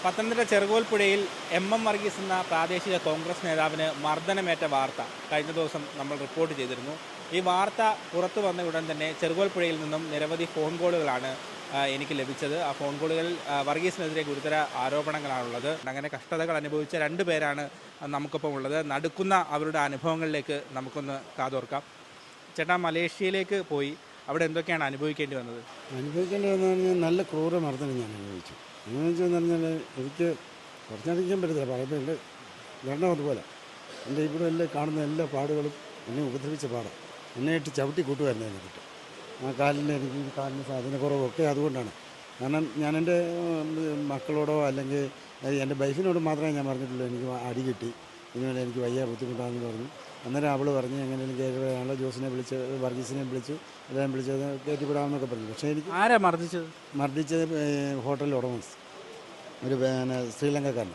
Pathanamthitta ചെറുകോൽപ്പുഴയിൽ M Varghese എന്ന പ്രാദേശിക കോൺഗ്രസ് നേതാവിന് മർദ്ദനമേറ്റ വാർത്ത കഴിഞ്ഞ ദിവസം നമ്മൾ റിപ്പോർട്ട് ചെയ്തിരുന്നു. ഈ വാർത്ത പുറത്തു വന്ന ഉടൻ തന്നെ ചെറുകോൽപ്പുഴയിൽ നിന്നും നിരവധി ഫോൺ കോളുകളാണ് എനിക്ക് ലഭിച്ചത്. ആ ഫോൺ കോളുകൾ വർഗീസിനെതിരെ ഗുരുതര ആരോപണങ്ങളാണുള്ളത്. അങ്ങനെ കഷ്ടതകൾ അനുഭവിച്ച രണ്ട് പേരാണ് നമുക്കൊപ്പം ഉള്ളത്. നടുക്കുന്ന അവരുടെ അനുഭവങ്ങളിലേക്ക് നമുക്കൊന്ന് കാതോർക്കാം. ചേട്ടാ, മലേഷ്യയിലേക്ക് പോയി അവിടെ എന്തൊക്കെയാണ് അനുഭവിക്കേണ്ടി വന്നത്? അനുഭവിക്കേണ്ടി വന്നതെന്ന് പറഞ്ഞാൽ നല്ല ക്രൂരമർദ്ദനം ഞാൻ അനുഭവിച്ചു. അനുഭവിച്ചതെന്ന് പറഞ്ഞാൽ എനിക്ക് കുറച്ചറിയിക്കാൻ പറ്റത്തില്ല. പറയുമ്പോൾ എൻ്റെ ഗണ്ണം അതുപോലെ എൻ്റെ ഇവിടെ എല്ലാം കാണുന്ന എല്ലാ പാടുകളും എന്നെ ഉപദ്രവിച്ച പാടാണ്. എന്നെ ഇട്ട് ചവിട്ടി കൂട്ടുമായിരുന്നു എനിക്കിട്ട്. ആ എനിക്ക് കാലിന് സാധനക്കുറവൊക്കെ അതുകൊണ്ടാണ്. കാരണം ഞാൻ എൻ്റെ മക്കളോടോ അല്ലെങ്കിൽ എൻ്റെ വൈഫിനോട് മാത്രമേ ഞാൻ പറഞ്ഞിട്ടുള്ളൂ എനിക്ക് അടി കിട്ടി, ഇനിമേലെ എനിക്ക് വയ്യ ബുദ്ധിമുട്ടാണെന്ന് പറഞ്ഞു. അന്നേരം അവൾ പറഞ്ഞ് എങ്ങനെയും കേൾക്കുകയാണല്ലോ, ജോസിനെ വിളിച്ച് വർഗീസിനെ വിളിച്ചു, എല്ലാം വിളിച്ചത് കയറ്റിവിടാമെന്നൊക്കെ പറഞ്ഞു. പക്ഷേ എനിക്ക് ആരാ മർദ്ദിച്ചത് ഹോട്ടൽ ഉടമസ്ഥ ഒരു ശ്രീലങ്കക്കാരൻ.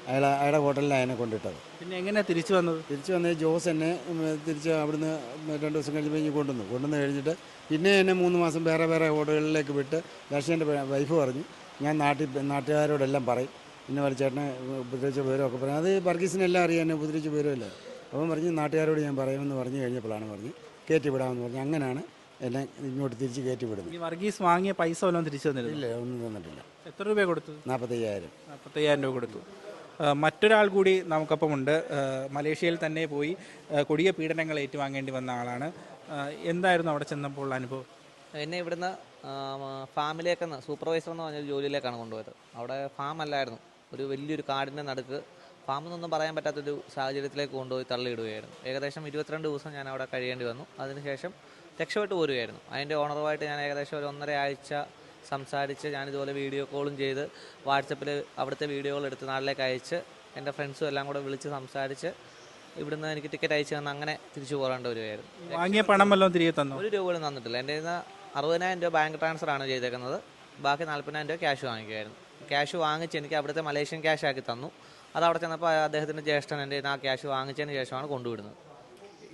അയാളുടെ ഹോട്ടലിലാണ് എന്നെ കൊണ്ടിട്ടത്. പിന്നെ എങ്ങനെയാണ് തിരിച്ചു വന്നത്? ജോസ് എന്നെ തിരിച്ച് അവിടുന്ന് 2 ദിവസം കഴിഞ്ഞപ്പോൾ കൊണ്ടുവന്ന് കഴിഞ്ഞിട്ട് പിന്നെ എന്നെ 3 മാസം വേറെ ഹോട്ടലുകളിലേക്ക് വിട്ട്. പക്ഷേ എൻ്റെ വൈഫ് പറഞ്ഞു ഞാൻ നാട്ടുകാരോടെല്ലാം പറയും, പിന്നെ വലിച്ചേട്ടനെ ഉപദ്രവിച്ച വിവരമൊക്കെ പറയും. അത് വർഗീസിനെല്ലാം അറിയാം എന്നെ ഉപദ്രവിച്ച വിവരമില്ല. അപ്പം പറഞ്ഞ് നാട്ടുകാരോട് ഞാൻ പറയുമെന്ന് പറഞ്ഞു കഴിഞ്ഞപ്പോഴാണ് പറഞ്ഞ് കയറ്റി വിടാമെന്ന് പറഞ്ഞു. അങ്ങനെയാണ് എന്നെ ഇങ്ങോട്ട് തിരിച്ച് കയറ്റി വിടുന്നത്. ഈ വർഗീസ് വാങ്ങിയ പൈസ വല്ലതും തിരിച്ചു തന്നില്ല? ഇല്ല, ഒന്നും തന്നിട്ടില്ല. എത്ര രൂപ കൊടുത്തു? 45,000 രൂപ കൊടുത്തു. മറ്റൊരാൾ കൂടി നമുക്കൊപ്പമുണ്ട്. മലേഷ്യയിൽ തന്നെ പോയി കൊടിയ പീഡനങ്ങൾ ഏറ്റുവാങ്ങേണ്ടി വന്ന ആളാണ്. എന്തായിരുന്നു അവിടെ ചെന്നപ്പോൾ അനുഭവം? എന്നെ ഇവിടുന്ന് ഫാമിലേക്ക് സൂപ്പർവൈസർ എന്ന് പറഞ്ഞൊരു ജോലിയിലേക്കാണ് കൊണ്ടുപോയത്. അവിടെ ഫാം അല്ലായിരുന്നു, ഒരു വലിയൊരു കാടിൻ്റെ നടുക്ക് ഫാമെന്നൊന്നും പറയാൻ പറ്റാത്തൊരു സാഹചര്യത്തിലേക്ക് കൊണ്ടുപോയി തള്ളിയിടുകയായിരുന്നു. ഏകദേശം 22 ദിവസം ഞാൻ അവിടെ കഴിയേണ്ടി വന്നു. അതിനുശേഷം രക്ഷപ്പെട്ട് പോരുകയായിരുന്നു. അതിൻ്റെ ഓണറുമായിട്ട് ഞാൻ ഏകദേശം ഒരു 1.5 ആഴ്ച സംസാരിച്ച്, ഞാനിതുപോലെ വീഡിയോ കോളും ചെയ്ത് വാട്സപ്പിൽ അവിടുത്തെ വീഡിയോകൾ എടുത്ത് നാട്ടിലേക്ക് അയച്ച് എൻ്റെ ഫ്രണ്ട്സും എല്ലാം കൂടെ വിളിച്ച് സംസാരിച്ച് ഇവിടുന്ന് എനിക്ക് ടിക്കറ്റ് അയച്ചു തന്ന് അങ്ങനെ തിരിച്ചു പോകേണ്ട വരുമായിരുന്നു. വാങ്ങിയ പണം വല്ലതും തിരികെ തന്നു? 1 രൂപ പോലും തന്നിട്ടില്ല. എൻ്റെ കയ്യിൽ നിന്ന് 60,000 രൂപ ബാങ്ക് ട്രാൻസ്ഫറാണ് ചെയ്തേക്കുന്നത്. ബാക്കി 40,000 രൂപ ക്യാഷ് വാങ്ങിക്കുമായിരുന്നു. ക്യാഷ് വാങ്ങിച്ച് എനിക്ക് അവിടുത്തെ മലേഷ്യൻ ക്യാഷ് ആക്കി തന്നു. അത് അവിടെ ചെന്നപ്പോൾ അദ്ദേഹത്തിൻ്റെ ജ്യേഷ്ഠൻ എൻ്റെ ആ ക്യാഷ് വാങ്ങിച്ചതിന് ശേഷമാണ് കൊണ്ടുവിടുന്നത്.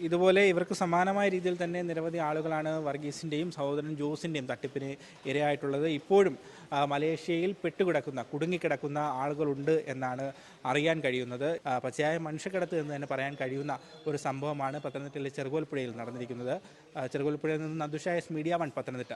ഇതുപോലെ ഇവർക്ക് സമാനമായ രീതിയിൽ തന്നെ നിരവധി ആളുകളാണ് വർഗീസിൻ്റെയും സഹോദരൻ ജോസിൻ്റെയും തട്ടിപ്പിന് ഇരയായിട്ടുള്ളത്. ഇപ്പോഴും മലേഷ്യയിൽ കുടുങ്ങിക്കിടക്കുന്ന ആളുകളുണ്ട് എന്നാണ് അറിയാൻ കഴിയുന്നത്. പച്ചയായ മനുഷ്യക്കടത്ത് എന്ന് തന്നെ പറയാൻ കഴിയുന്ന ഒരു സംഭവമാണ് പത്തനംതിട്ടയിലെ ചെറുകോൽപ്പുഴയിൽ നടന്നിരിക്കുന്നത്. ചെറുകോൽപ്പുഴയിൽ നിന്ന് നന്ദുഷ എസ്, മീഡിയ 1 പത്തനംതിട്ട.